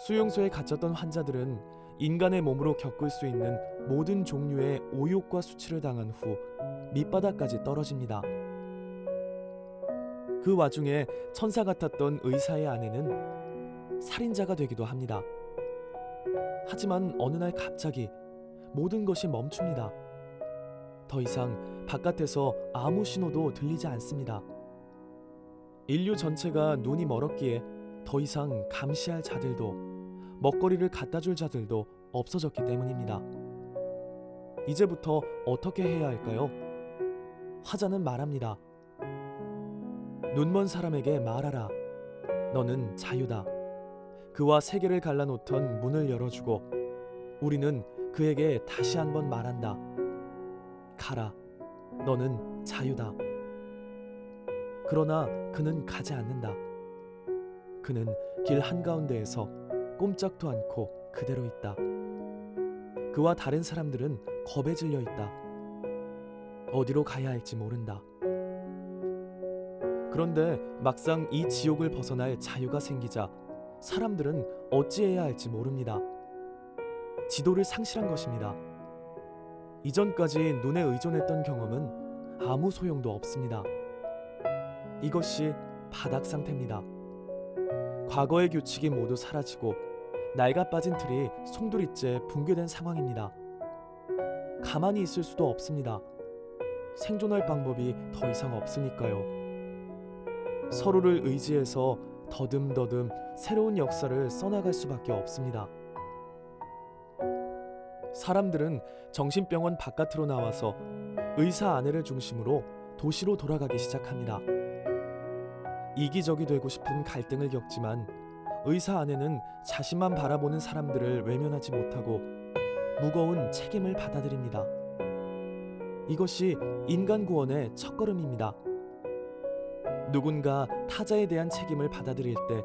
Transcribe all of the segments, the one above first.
수용소에 갇혔던 환자들은 인간의 몸으로 겪을 수 있는 모든 종류의 오욕과 수치를 당한 후 밑바닥까지 떨어집니다. 그 와중에 천사 같았던 의사의 아내는 살인자가 되기도 합니다. 하지만 어느 날 갑자기 모든 것이 멈춥니다. 더 이상 바깥에서 아무 신호도 들리지 않습니다. 인류 전체가 눈이 멀었기에 더 이상 감시할 자들도 먹거리를 갖다 줄 자들도 없어졌기 때문입니다. 이제부터 어떻게 해야 할까요? 화자는 말합니다. 눈먼 사람에게 말하라. 너는 자유다. 그와 세계를 갈라놓던 문을 열어주고 우리는 그에게 다시 한번 말한다. 가라. 너는 자유다. 그러나 그는 가지 않는다. 그는 길 한가운데에서 꼼짝도 않고 그대로 있다. 그와 다른 사람들은 겁에 질려 있다. 어디로 가야 할지 모른다. 그런데 막상 이 지옥을 벗어날 자유가 생기자 사람들은 어찌해야 할지 모릅니다. 지도를 상실한 것입니다. 이전까지 눈에 의존했던 경험은 아무 소용도 없습니다. 이것이 바닥 상태입니다. 과거의 규칙이 모두 사라지고 낡아 빠진 틀이 송두리째 붕괴된 상황입니다. 가만히 있을 수도 없습니다. 생존할 방법이 더 이상 없으니까요. 서로를 의지해서 더듬더듬 새로운 역사를 써나갈 수밖에 없습니다. 사람들은 정신병원 바깥으로 나와서 의사 아내를 중심으로 도시로 돌아가기 시작합니다. 이기적이 되고 싶은 갈등을 겪지만 의사 아내는 자신만 바라보는 사람들을 외면하지 못하고 무거운 책임을 받아들입니다. 이것이 인간 구원의 첫걸음입니다. 누군가 타자에 대한 책임을 받아들일 때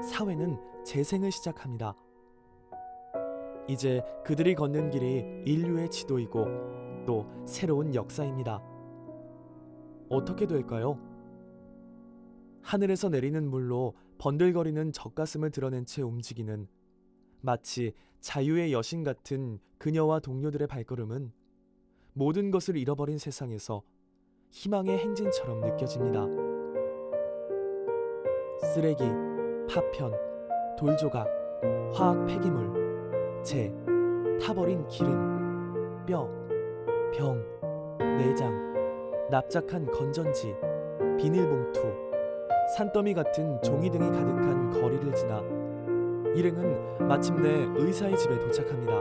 사회는 재생을 시작합니다. 이제 그들이 걷는 길이 인류의 지도이고 또 새로운 역사입니다. 어떻게 될까요? 하늘에서 내리는 물로 번들거리는 젖가슴을 드러낸 채 움직이는 마치 자유의 여신 같은 그녀와 동료들의 발걸음은 모든 것을 잃어버린 세상에서 희망의 행진처럼 느껴집니다. 쓰레기, 파편, 돌조각, 화학 폐기물, 재, 타버린 기름, 뼈, 병, 내장, 납작한 건전지, 비닐봉투, 산더미 같은 종이 등이 가득한 거리를 지나 일행은 마침내 의사의 집에 도착합니다.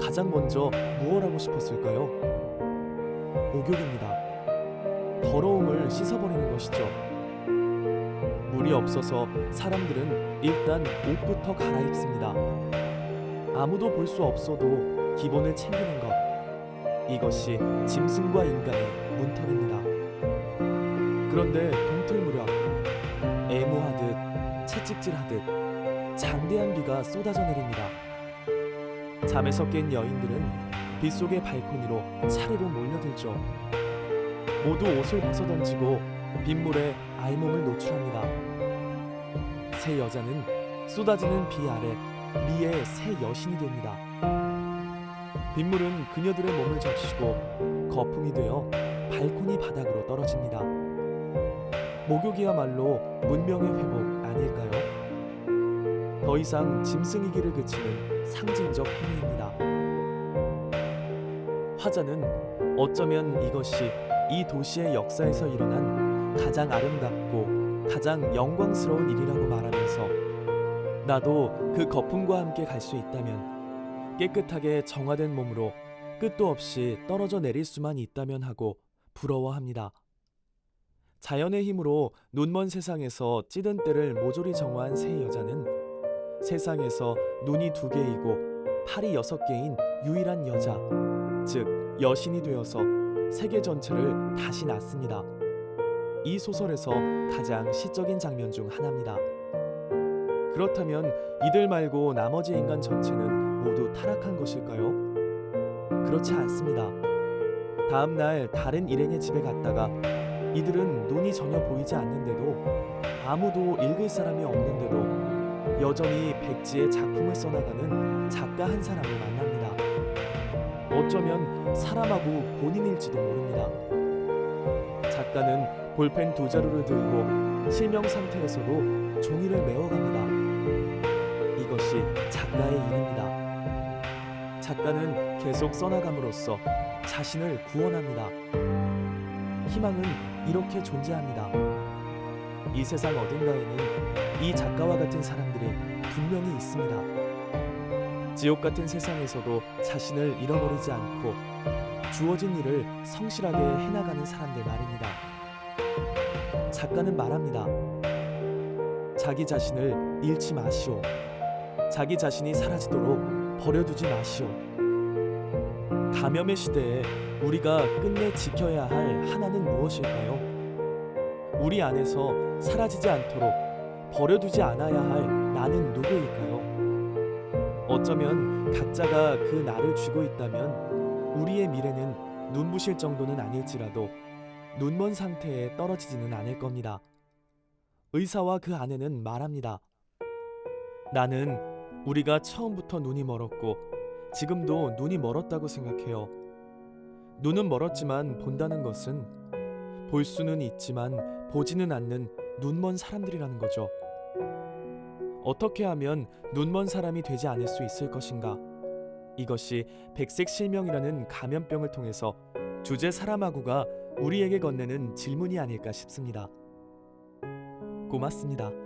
가장 먼저 무엇 하고 싶었을까요? 목욕입니다. 더러움을 씻어버리는 것이죠. 물이 없어서 사람들은 일단 옷부터 갈아입습니다. 아무도 볼 수 없어도 기본을 챙기는 것. 이것이 짐승과 인간의 문턱입니다. 그런데 동틀 무렵 애무하듯 채찍질하듯 장대한 비가 쏟아져 내립니다. 잠에서 깬 여인들은 빗속의 발코니로 차례로 몰려들죠. 모두 옷을 벗어던지고 빗물에 알몸을 노출합니다. 새 여자는 쏟아지는 비 아래 미의 새 여신이 됩니다. 빗물은 그녀들의 몸을 적시고 거품이 되어 발코니 바닥으로 떨어집니다. 목욕이야말로 문명의 회복 아닐까요? 더 이상 짐승이기를 그치는 상징적 행위입니다. 화자는 어쩌면 이것이 이 도시의 역사에서 일어난 가장 아름답고 가장 영광스러운 일이라고 말하면서 나도 그 거품과 함께 갈 수 있다면, 깨끗하게 정화된 몸으로 끝도 없이 떨어져 내릴 수만 있다면 하고 부러워합니다. 자연의 힘으로 눈먼 세상에서 찌든 때를 모조리 정화한 새 여자는 세상에서 눈이 2개이고 팔이 6개인 유일한 여자, 즉 여신이 되어서 세계 전체를 다시 낳습니다. 이 소설에서 가장 시적인 장면 중 하나입니다. 그렇다면 이들 말고 나머지 인간 전체는 모두 타락한 것일까요? 그렇지 않습니다. 다음 날 다른 일행의 집에 갔다가 이들은 눈이 전혀 보이지 않는데도, 아무도 읽을 사람이 없는데도 여전히 백지에 작품을 써나가는 작가 한 사람을 만납니다. 어쩌면 사람하고 본인일지도 모릅니다. 작가는 볼펜 두 자루를 들고 실명 상태에서도 종이를 메워갑니다. 이것이 작가의 일입니다. 작가는 계속 써나감으로써 자신을 구원합니다. 희망은 이렇게 존재합니다. 이 세상 어딘가에는 이 작가와 같은 사람들이 분명히 있습니다. 지옥 같은 세상에서도 자신을 잃어버리지 않고 주어진 일을 성실하게 해나가는 사람들 말입니다. 작가는 말합니다. 자기 자신을 잃지 마시오. 자기 자신이 사라지도록 버려두지 마시오. 감염의 시대에 우리가 끝내 지켜야 할 하나는 무엇일까요? 우리 안에서 사라지지 않도록 버려두지 않아야 할 나는 누구일까요? 어쩌면 각자가 그 나를 쥐고 있다면 우리의 미래는 눈부실 정도는 아닐지라도 눈먼 상태에 떨어지지는 않을 겁니다. 의사와 그 아내는 말합니다. 나는 우리가 처음부터 눈이 멀었고 지금도 눈이 멀었다고 생각해요. 눈은 멀었지만 본다는 것은 볼 수는 있지만 보지는 않는 눈먼 사람들이라는 거죠. 어떻게 하면 눈먼 사람이 되지 않을 수 있을 것인가? 이것이 백색 실명이라는 감염병을 통해서 주제 사람하고가 우리에게 건네는 질문이 아닐까 싶습니다. 고맙습니다.